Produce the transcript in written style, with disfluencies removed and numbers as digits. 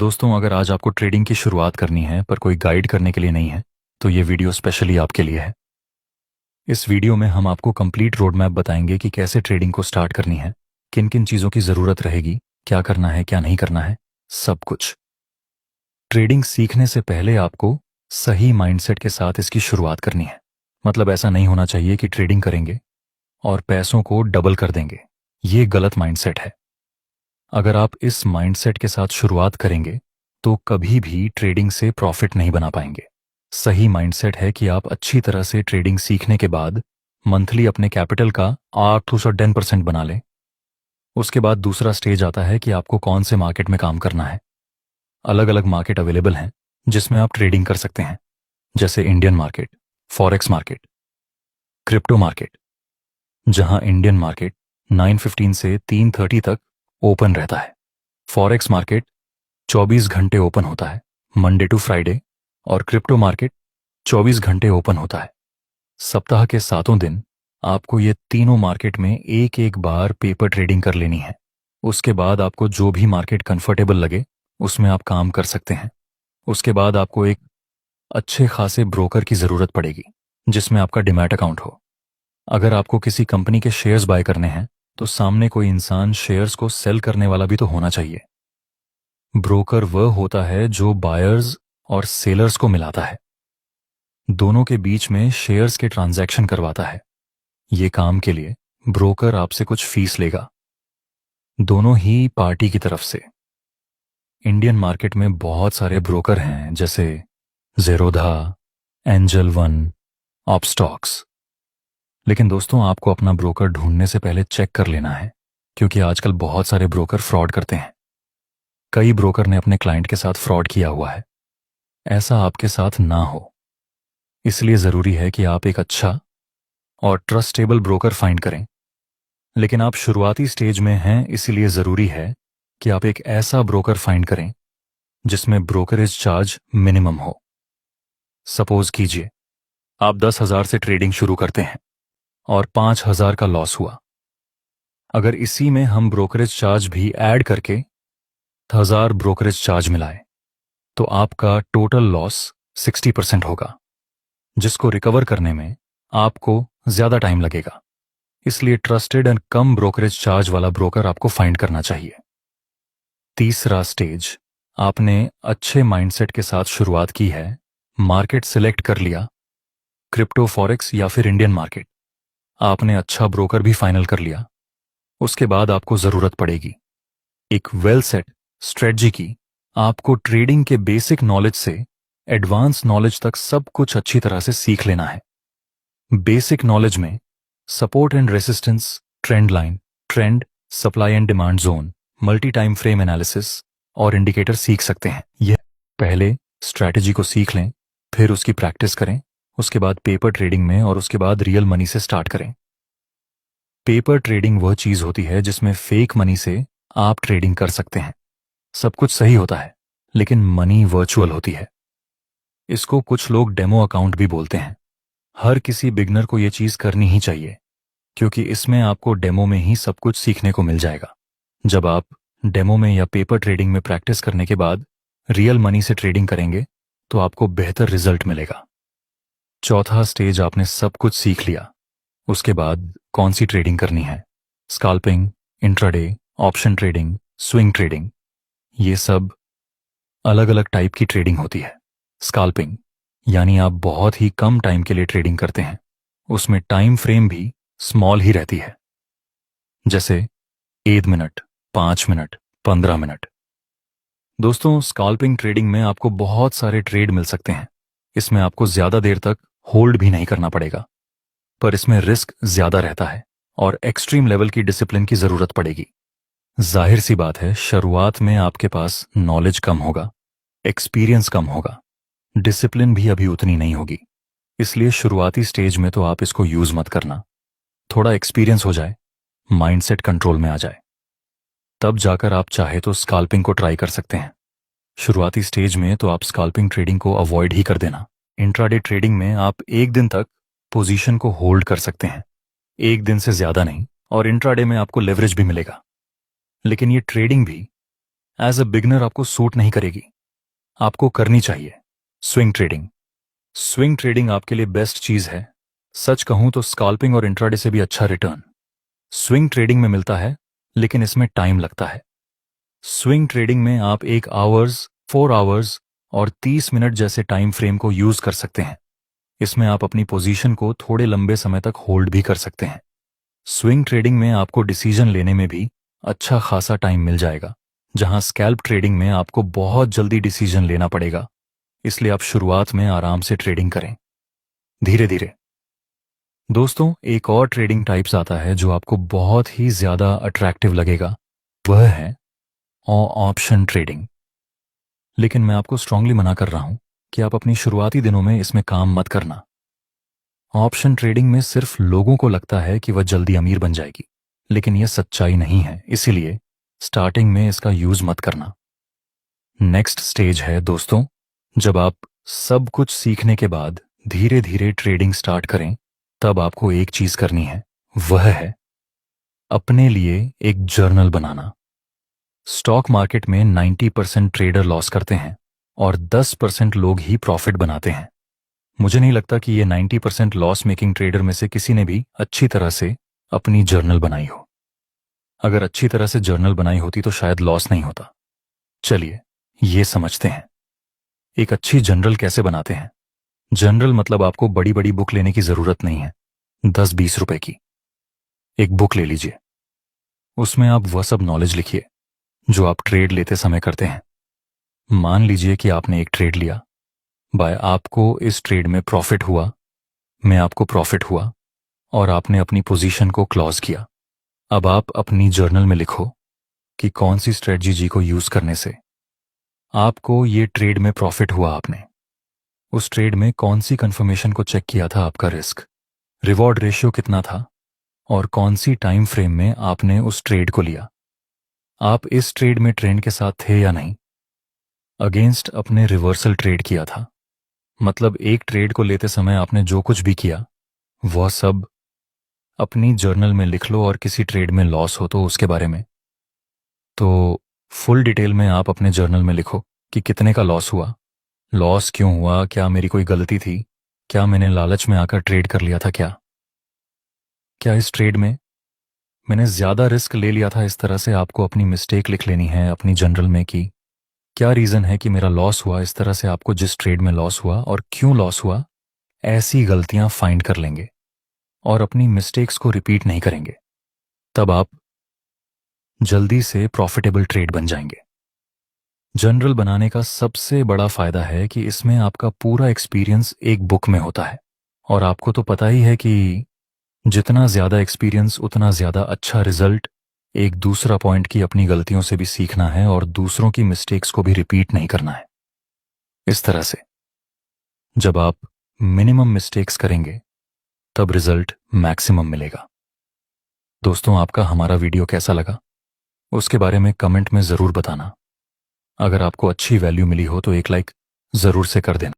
दोस्तों, अगर आज आपको ट्रेडिंग की शुरुआत करनी है पर कोई गाइड करने के लिए नहीं है तो ये वीडियो स्पेशली आपके लिए है। इस वीडियो में हम आपको कंप्लीट रोड मैप बताएंगे कि कैसे ट्रेडिंग को स्टार्ट करनी है, किन किन चीज़ों की ज़रूरत रहेगी, क्या करना है क्या नहीं करना है, सब कुछ। ट्रेडिंग सीखने से पहले आपको सही माइंडसेट के साथ इसकी शुरुआत करनी है। मतलब ऐसा नहीं होना चाहिए कि ट्रेडिंग करेंगे और पैसों को डबल कर देंगे। ये गलत माइंडसेट है। अगर आप इस माइंडसेट के साथ शुरुआत करेंगे तो कभी भी ट्रेडिंग से प्रॉफिट नहीं बना पाएंगे। सही माइंडसेट है कि आप अच्छी तरह से ट्रेडिंग सीखने के बाद मंथली अपने कैपिटल का 8 से 10% बना लें। उसके बाद दूसरा स्टेज आता है कि आपको कौन से मार्केट में काम करना है। अलग अलग मार्केट अवेलेबल हैं जिसमें आप ट्रेडिंग कर सकते हैं, जैसे Indian market, forex market, crypto market. जहां इंडियन मार्केट 9:15 से 3:30 तक ओपन रहता है। फॉरेक्स मार्केट 24 घंटे ओपन होता है, मंडे टू फ्राइडे। और क्रिप्टो मार्केट 24 घंटे ओपन होता है। सप्ताह के 7 दिन आपको ये तीनों मार्केट में एक एक बार पेपर ट्रेडिंग कर लेनी है। उसके बाद आपको जो भी मार्केट कंफर्टेबल लगे उसमें आप काम कर सकते हैं। उसके बाद आपको एक अच्छे खासे ब्रोकर की ज़रूरत पड़ेगी जिसमें आपका डिमैट अकाउंट हो। अगर आपको किसी कंपनी के शेयर्स बाय करने हैं तो सामने कोई इंसान शेयर्स को सेल करने वाला भी तो होना चाहिए। ब्रोकर वह होता है जो बायर्स और सेलर्स को मिलाता है, दोनों के बीच में शेयर्स के ट्रांजैक्शन करवाता है। ये काम के लिए ब्रोकर आपसे कुछ फीस लेगा, दोनों ही पार्टी की तरफ से। इंडियन मार्केट में बहुत सारे ब्रोकर हैं, जैसे ज़ेरोधा, एंजल वन, ऑपस्टॉक्स। लेकिन दोस्तों, आपको अपना ब्रोकर ढूंढने से पहले चेक कर लेना है, क्योंकि आजकल बहुत सारे ब्रोकर फ्रॉड करते हैं। कई ब्रोकर ने अपने क्लाइंट के साथ फ्रॉड किया हुआ है। ऐसा आपके साथ ना हो, इसलिए ज़रूरी है कि आप एक अच्छा और ट्रस्टेबल ब्रोकर फाइंड करें। लेकिन आप शुरुआती स्टेज में हैं, इसीलिए ज़रूरी है कि आप एक ऐसा ब्रोकर फाइंड करें जिसमें ब्रोकरेज चार्ज मिनिमम हो। सपोज कीजिए आप 10,000 से ट्रेडिंग शुरू करते हैं और 5,000 का लॉस हुआ। अगर इसी में हम ब्रोकरेज चार्ज भी ऐड करके 1,000 ब्रोकरेज चार्ज मिलाए तो आपका टोटल लॉस 60% होगा, जिसको रिकवर करने में आपको ज्यादा टाइम लगेगा। इसलिए trusted and come brokerage charge वाला ब्रोकर आपको फाइंड करना चाहिए। तीसरा स्टेज, आपने अच्छे माइंडसेट के साथ शुरुआत की है, मार्केट सिलेक्ट कर लिया, क्रिप्टो, फॉरेक्स या फिर इंडियन मार्केट। आपने अच्छा ब्रोकर भी फाइनल कर लिया। उसके बाद आपको जरूरत पड़ेगी एक वेल सेट स्ट्रेटजी की। आपको ट्रेडिंग के बेसिक नॉलेज से एडवांस नॉलेज तक सब कुछ अच्छी तरह से सीख लेना है। बेसिक नॉलेज में support and resistance, trend line, trend, supply and demand zone, multi time frame analysis और इंडिकेटर सीख सकते हैं। यह पहले स्ट्रैटेजी को सीख लें, फिर उसकी प्रैक्टिस करें, उसके बाद पेपर ट्रेडिंग में और उसके बाद रियल मनी से स्टार्ट करें। पेपर ट्रेडिंग वह चीज होती है जिसमें फेक मनी से आप ट्रेडिंग कर सकते हैं। सब कुछ सही होता है, लेकिन मनी वर्चुअल होती है। इसको कुछ लोग डेमो अकाउंट भी बोलते हैं। हर किसी बिगनर को यह चीज करनी ही चाहिए, क्योंकि इसमें आपको डेमो में ही सब कुछ सीखने को मिल जाएगा। जब आप डेमो में या पेपर ट्रेडिंग में प्रैक्टिस करने के बाद रियल मनी से ट्रेडिंग करेंगे तो आपको बेहतर रिजल्ट मिलेगा। चौथा स्टेज, आपने सब कुछ सीख लिया। उसके बाद कौन सी ट्रेडिंग करनी है, scalping, intraday, option trading, swing trading, ये सब अलग अलग टाइप की ट्रेडिंग होती है। स्काल्पिंग यानी आप बहुत ही कम टाइम के लिए ट्रेडिंग करते हैं। उसमें टाइम फ्रेम भी स्मॉल ही रहती है, जैसे 1 मिनट, 5 मिनट, 15 मिनट। दोस्तों, स्काल्पिंग ट्रेडिंग में आपको बहुत सारे ट्रेड मिल सकते हैं। इसमें आपको ज्यादा देर तक होल्ड भी नहीं करना पड़ेगा, पर इसमें रिस्क ज्यादा रहता है और एक्सट्रीम लेवल की डिसिप्लिन की जरूरत पड़ेगी। जाहिर सी बात है, शुरुआत में आपके पास नॉलेज कम होगा, एक्सपीरियंस कम होगा, डिसिप्लिन भी अभी उतनी नहीं होगी। इसलिए शुरुआती स्टेज में तो आप इसको यूज मत करना। थोड़ा एक्सपीरियंस हो जाए, माइंडसेट कंट्रोल में आ जाए, तब जाकर आप चाहे तो स्काल्पिंग को ट्राई कर सकते हैं। शुरुआती स्टेज में तो आप स्काल्पिंग ट्रेडिंग को अवॉइड ही कर देना। इंट्राडे ट्रेडिंग में आप एक दिन तक पोजीशन को होल्ड कर सकते हैं, एक दिन से ज्यादा नहीं, और इंट्राडे में आपको लेवरेज भी मिलेगा। लेकिन ये ट्रेडिंग भी एज अ बिगनर आपको सूट नहीं करेगी। आपको करनी चाहिए स्विंग ट्रेडिंग। स्विंग ट्रेडिंग आपके लिए बेस्ट चीज है। सच कहूं तो स्कैल्पिंग और इंट्राडे से भी अच्छा रिटर्न स्विंग ट्रेडिंग में मिलता है, लेकिन इसमें टाइम लगता है। स्विंग ट्रेडिंग में आप 1 आवर्स, 4 आवर्स और 30 मिनट जैसे टाइम फ्रेम को यूज कर सकते हैं। इसमें आप अपनी पोजीशन को थोड़े लंबे समय तक होल्ड भी कर सकते हैं। स्विंग ट्रेडिंग में आपको डिसीजन लेने में भी अच्छा खासा टाइम मिल जाएगा, जहां स्कैल्प ट्रेडिंग में आपको बहुत जल्दी डिसीजन लेना पड़ेगा। इसलिए आप शुरुआत में आराम से ट्रेडिंग करें, धीरे धीरे। दोस्तों, एक और ट्रेडिंग टाइप्स आता है जो आपको बहुत ही ज्यादा अट्रैक्टिव लगेगा, वह है ऑप्शन ट्रेडिंग। लेकिन मैं आपको स्ट्रांगली मना कर रहा हूं कि आप अपनी शुरुआती दिनों में इसमें काम मत करना। ऑप्शन ट्रेडिंग में सिर्फ लोगों को लगता है कि वह जल्दी अमीर बन जाएगी, लेकिन यह सच्चाई नहीं है। इसीलिए स्टार्टिंग में इसका यूज मत करना। नेक्स्ट स्टेज है दोस्तों, जब आप सब कुछ सीखने के बाद धीरे धीरे ट्रेडिंग स्टार्ट करें, तब आपको एक चीज करनी है, वह है अपने लिए एक जर्नल बनाना। स्टॉक मार्केट में 90% ट्रेडर लॉस करते हैं और 10% लोग ही प्रॉफिट बनाते हैं। मुझे नहीं लगता कि ये 90% लॉस मेकिंग ट्रेडर में से किसी ने भी अच्छी तरह से अपनी जर्नल बनाई हो। अगर अच्छी तरह से जर्नल बनाई होती तो शायद लॉस नहीं होता। चलिए ये समझते हैं एक अच्छी जर्नल कैसे बनाते हैं। जर्नल मतलब आपको बड़ी बड़ी बुक लेने की जरूरत नहीं है। 10-20 रुपए की एक बुक ले लीजिए। उसमें आप वह सब नॉलेज लिखिए जो आप ट्रेड लेते समय करते हैं। मान लीजिए कि आपने एक ट्रेड लिया, बाय आपको इस ट्रेड में प्रॉफिट हुआ, में आपको प्रॉफिट हुआ और आपने अपनी पोजीशन को क्लोज किया। अब आप अपनी जर्नल में लिखो कि कौन सी स्ट्रेटजी को यूज करने से आपको ये ट्रेड में प्रॉफिट हुआ। आपने उस ट्रेड में कौन सी कंफर्मेशन को चेक किया था, आपका रिस्क रिवॉर्ड रेशियो कितना था और कौन सी टाइम फ्रेम में आपने उस ट्रेड को लिया। आप इस ट्रेड में ट्रेंड के साथ थे या नहीं। अगेंस्ट अपने रिवर्सल ट्रेड किया था, मतलब एक ट्रेड को लेते समय आपने जो कुछ भी किया वह सब अपनी जर्नल में लिख लो। और किसी ट्रेड में लॉस हो तो उसके बारे में तो फुल डिटेल में आप अपने जर्नल में लिखो कि कितने का लॉस हुआ, लॉस क्यों हुआ, क्या मेरी कोई गलती थी, क्या मैंने लालच में आकर ट्रेड कर लिया था, क्या इस ट्रेड में मैंने ज्यादा रिस्क ले लिया था। इस तरह से आपको अपनी मिस्टेक लिख लेनी है अपनी जर्नल में कि क्या रीजन है कि मेरा लॉस हुआ। इस तरह से आपको जिस ट्रेड में लॉस हुआ और क्यों लॉस हुआ, ऐसी गलतियां फाइंड कर लेंगे और अपनी मिस्टेक्स को रिपीट नहीं करेंगे। तब आप जल्दी से प्रॉफिटेबल ट्रेड बन जाएंगे। जर्नल बनाने का सबसे बड़ा फायदा है कि इसमें आपका पूरा एक्सपीरियंस एक बुक में होता है। और आपको तो पता ही है कि जितना ज्यादा एक्सपीरियंस उतना ज्यादा अच्छा रिजल्ट। एक दूसरा पॉइंट की अपनी गलतियों से भी सीखना है और दूसरों की मिस्टेक्स को भी रिपीट नहीं करना है। इस तरह से जब आप मिनिमम मिस्टेक्स करेंगे तब रिजल्ट मैक्सिमम मिलेगा। दोस्तों, आपका हमारा वीडियो कैसा लगा उसके बारे में कमेंट में जरूर बताना। अगर आपको अच्छी वैल्यू मिली हो तो एक लाइक जरूर से कर देना।